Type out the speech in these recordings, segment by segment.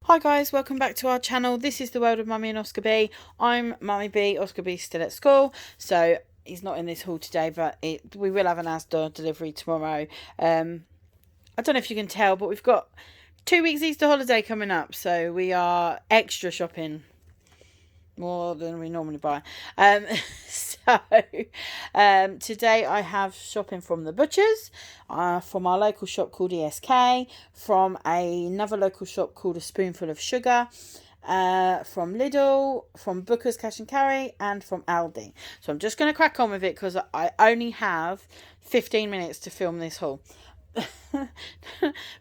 Hi guys, welcome back to our channel. This is the world of Mummy and Oscar B. I'm Mummy B. Oscar B's still at school, so he's not in this haul today, but we will have an Asda delivery tomorrow. I don't know if you can tell, but we've got 2 weeks Easter holiday coming up, so we are extra shopping. More than we normally buy. Today I have shopping from the butchers, from our local shop called ESK, from another local shop called A Spoonful of Sugar, from Lidl, from Booker's Cash and Carry, and from Aldi. So I'm just going to crack on with it because I only have 15 minutes to film this haul.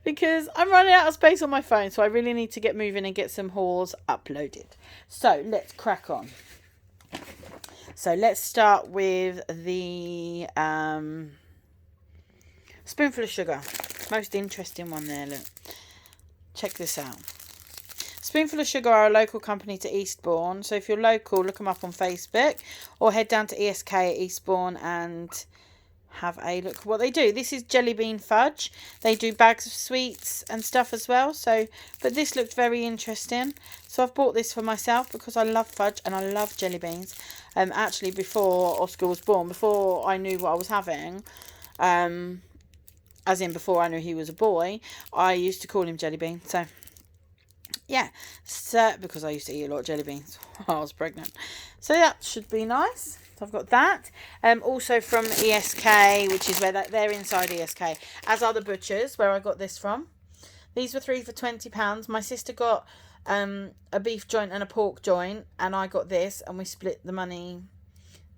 Because I'm running out of space on my phone, so I really need to get moving and get some hauls uploaded. So let's crack on. So let's start with the Spoonful of Sugar. Most interesting one there, look. Check this out. Spoonful of Sugar are a local company to Eastbourne. So if you're local, look them up on Facebook or head down to ESK at Eastbourne and have a look what they do. This is jelly bean fudge. They do bags of sweets and stuff as well. But this looked very interesting. So I've bought this for myself because I love fudge and I love jelly beans. Actually, before Oscar was born, before I knew what I was having, as in before I knew he was a boy, I used to call him Jelly Bean. So yeah, because I used to eat a lot of jelly beans while I was pregnant. So that should be nice. So I've got that. Also from ESK, which is where they're inside ESK, as are the butchers, where I got this from. These were 3 for £20. My sister got a beef joint and a pork joint, and I got this, and we split the money.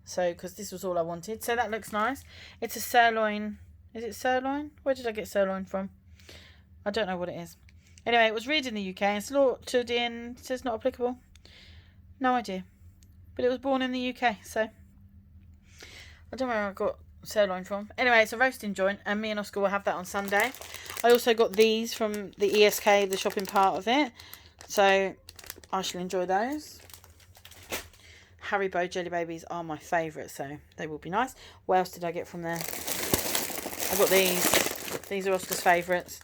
So, because this was all I wanted. So that looks nice. It's a sirloin. Is it sirloin? Where did I get sirloin from? I don't know what it is. Anyway, it was reared in the UK and slaughtered in, it says not applicable. No idea. But it was born in the UK, so I don't know where I got sirloin from. Anyway, it's a roasting joint, and me and Oscar will have that on Sunday. I also got these from the ESK, the shopping part of it. So I shall enjoy those. Haribo Jelly Babies are my favourite, so they will be nice. What else did I get from there? I got these. These are Oscar's favourites.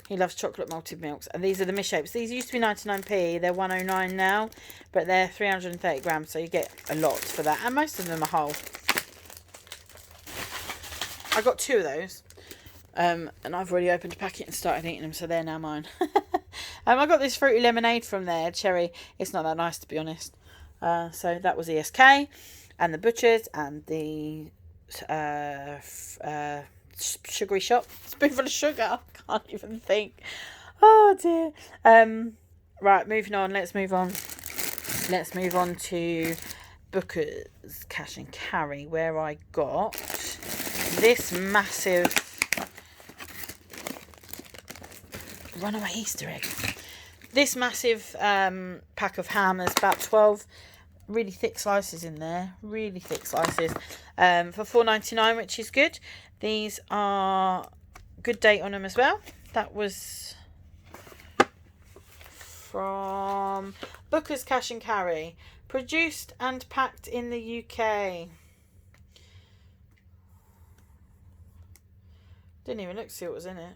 He loves chocolate malted milks. And these are the misshapes. These used to be 99p. They're 109 now. But they're 330 grams. So you get a lot for that. And most of them are whole. I got 2 of those. And I've already opened a packet and started eating them. So they're now mine. I got this fruity lemonade from there. Cherry. It's not that nice, to be honest. So that was ESK. And the butchers. And the sugary shop. Spoonful of Sugar. I can't even think. Oh dear. Right, moving on. Let's move on to Booker's Cash and Carry, where I got this massive runaway Easter egg. This massive pack of ham. There's about 12 really thick slices in there. Really thick slices. For £4.99, which is good. These are good date on them as well. That was from Booker's Cash and Carry. Produced and packed in the UK. Didn't even look to see what was in it.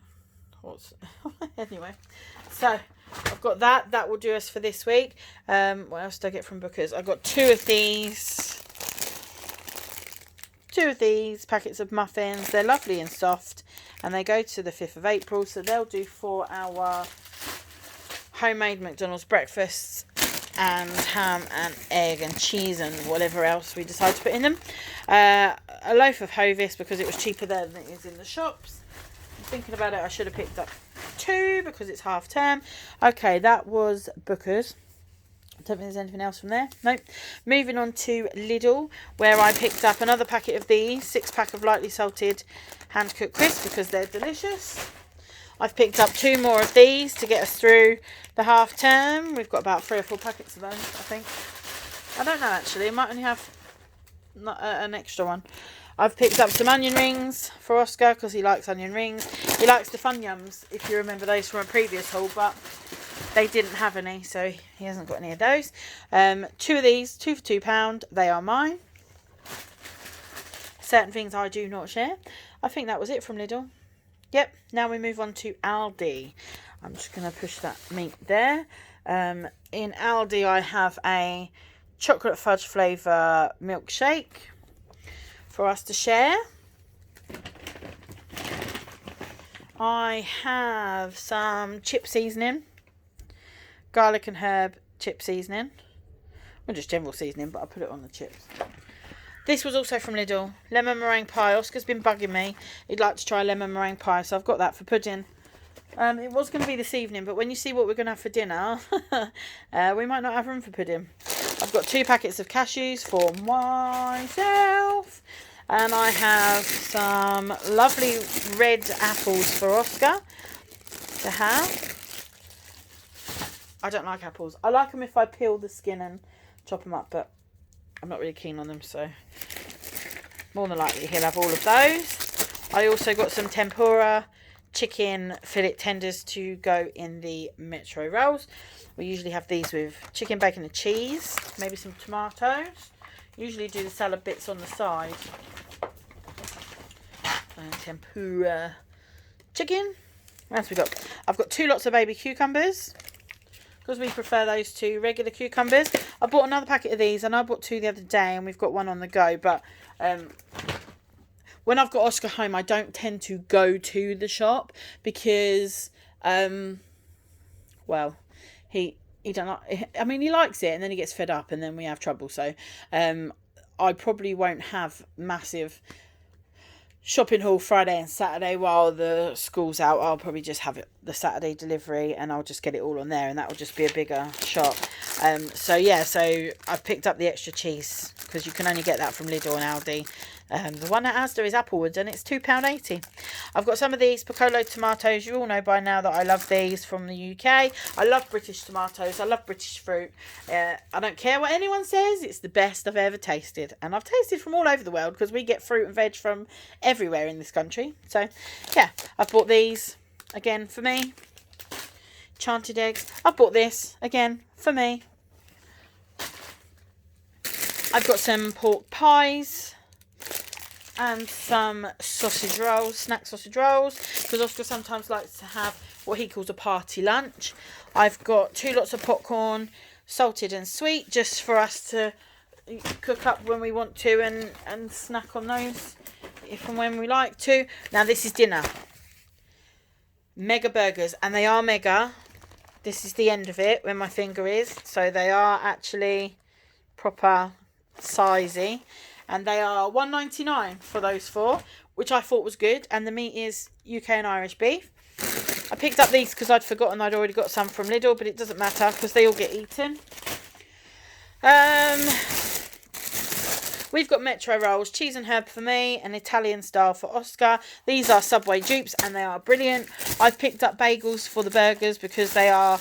Anyway, so I've got that. That will do us for this week. What else did I get from Booker's? I got 2 of these. 2 of these packets of muffins. They're lovely and soft, and they go to the 5th of April, so they'll do for our homemade McDonald's breakfasts and ham and egg and cheese and whatever else we decide to put in them. A loaf of Hovis because it was cheaper there than it is in the shops. I'm thinking about it, I should have picked up 2 because it's half term. Okay, that was Booker's. I don't think there's anything else from there. Nope. Moving on to Lidl, where I picked up another packet of these. 6-pack of lightly salted hand-cooked crisps because they're delicious. I've picked up 2 more of these to get us through the half term. We've got about 3 or 4 packets of those, I think. I don't know, actually. I might only have an extra one. I've picked up some onion rings for Oscar because he likes onion rings. He likes the Fun Yums, if you remember those from a previous haul, but they didn't have any, so he hasn't got any of those. 2 of these, 2 for £2. They are mine. Certain things I do not share. I think that was it from Lidl. Yep, now we move on to Aldi. I'm just going to push that meat there. In Aldi, I have a chocolate fudge flavour milkshake for us to share. I have some chip seasoning, garlic and herb chip seasoning. Well, just general seasoning, but I put it on the chips. This was also from Lidl. Lemon meringue pie. Oscar's been bugging me. He'd like to try lemon meringue pie, so I've got that for pudding. It was going to be this evening, but when you see what we're going to have for dinner, we might not have room for pudding. I've got 2 packets of cashews for myself. And I have some lovely red apples for Oscar to have. I don't like apples. I like them if I peel the skin and chop them up, but I'm not really keen on them, so more than likely he'll have all of those. I also got some tempura chicken fillet tenders to go in the Metro rolls. We usually have these with chicken, bacon and cheese, maybe some tomatoes. Usually do the salad bits on the side. And tempura chicken. What else we got? I've got 2 lots of baby cucumbers, because we prefer those to regular cucumbers. I bought another packet of these, and I bought 2 the other day, and we've got 1 on the go. But when I've got Oscar home, I don't tend to go to the shop because, well, he don't like. I mean, he likes it, and then he gets fed up, and then we have trouble. So, I probably won't have massive shopping haul Friday and Saturday while the school's out. I'll probably just have it the Saturday delivery, and I'll just get it all on there, and that will just be a bigger shop. So I've picked up the extra cheese, because you can only get that from Lidl and Aldi. The one at Asda is Applewood, and it's £2.80. I've got some of these Piccolo tomatoes. You all know by now that I love these from the UK. I love British tomatoes. I love British fruit. I don't care what anyone says. It's the best I've ever tasted. And I've tasted from all over the world, because we get fruit and veg from everywhere in this country. So, yeah, I've bought these, again, for me. Enchanted eggs. I've bought this, again, for me. I've got some pork pies and some sausage rolls, snack sausage rolls, because Oscar sometimes likes to have what he calls a party lunch. I've got 2 lots of popcorn, salted and sweet, just for us to cook up when we want to and snack on those if and when we like to. Now this is dinner. Mega burgers, and they are mega. This is the end of it where my finger is, so they are actually proper sizey. And they are $1.99 for those 4, which I thought was good. And the meat is UK and Irish beef. I picked up these because I'd forgotten I'd already got some from Lidl, but it doesn't matter because they all get eaten. We've got Metro rolls, cheese and herb for me, and Italian style for Oscar. These are Subway dupes, and they are brilliant. I've picked up bagels for the burgers because they are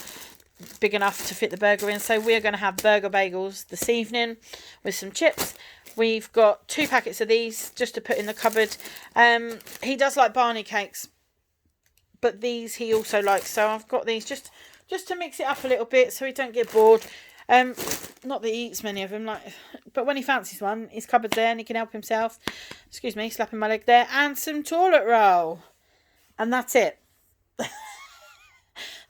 big enough to fit the burger in. So we're going to have burger bagels this evening with some chips. We've got 2 packets of these just to put in the cupboard. He does like Barney cakes, but these he also likes. So I've got these just to mix it up a little bit so he don't get bored. Not that he eats many of them, but when he fancies one, his cupboard's there and he can help himself. Excuse me, slapping my leg there. And some toilet roll. And that's it.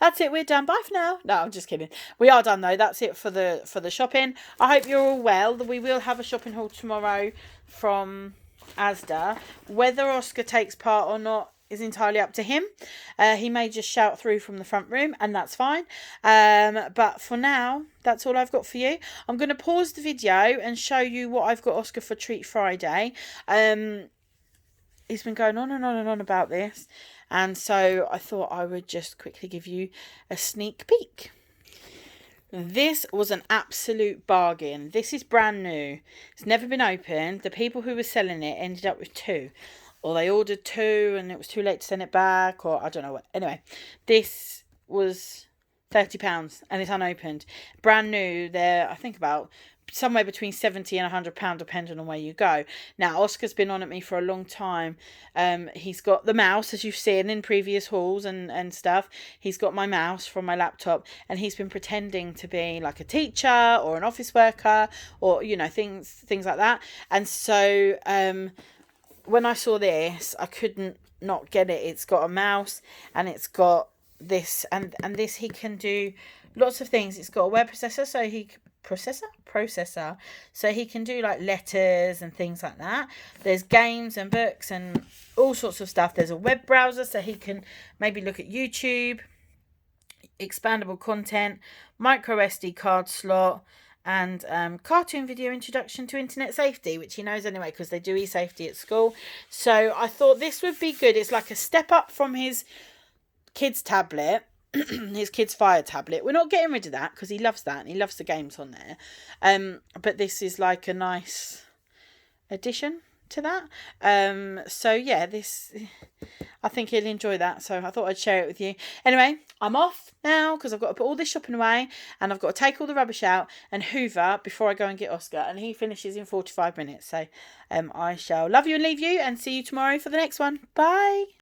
That's it, we're done. Bye for now. No, I'm just kidding. We are done though. That's it for the shopping. I hope you're all well. We will have a shopping haul tomorrow from Asda. Whether Oscar takes part or not is entirely up to him. He may just shout through from the front room, and that's fine. But for now, that's all I've got for you. I'm going to pause the video and show you what I've got Oscar for Treat Friday. He's been going on and on and on about this, and so I thought I would just quickly give you a sneak peek. This was an absolute bargain. This is brand new. It's never been opened. The people who were selling it ended up with 2, or they ordered 2 and it was too late to send it back, or I don't know what. Anyway, this was £30 and it's unopened. Brand new. They're, I think, about somewhere between £70 and £100 depending on where you go. Now Oscar's been on at me for a long time. He's got the mouse, as you've seen in previous hauls and stuff. He's got my mouse from my laptop, and he's been pretending to be like a teacher or an office worker, or things like that. And so when I saw this, I couldn't not get it. It's got a mouse and it's got this and this he can do lots of things. It's got a word processor, so he processor so he can do like letters and things like that. There's games and books and all sorts of stuff. There's a web browser, so he can maybe look at YouTube, expandable content, micro SD card slot, and cartoon video introduction to internet safety, which he knows anyway because they do e-safety at school. So I thought this would be good. It's like a step up from his kids tablet, his kids Fire tablet. We're not getting rid of that because he loves that and he loves the games on there. But this is like a nice addition to that. So yeah, this, I think he'll enjoy that. So I thought I'd share it with you. Anyway, I'm off now because I've got to put all this shopping away and I've got to take all the rubbish out and hoover before I go and get Oscar, and he finishes in 45 minutes. So I shall love you and leave you and see you tomorrow for the next one. Bye.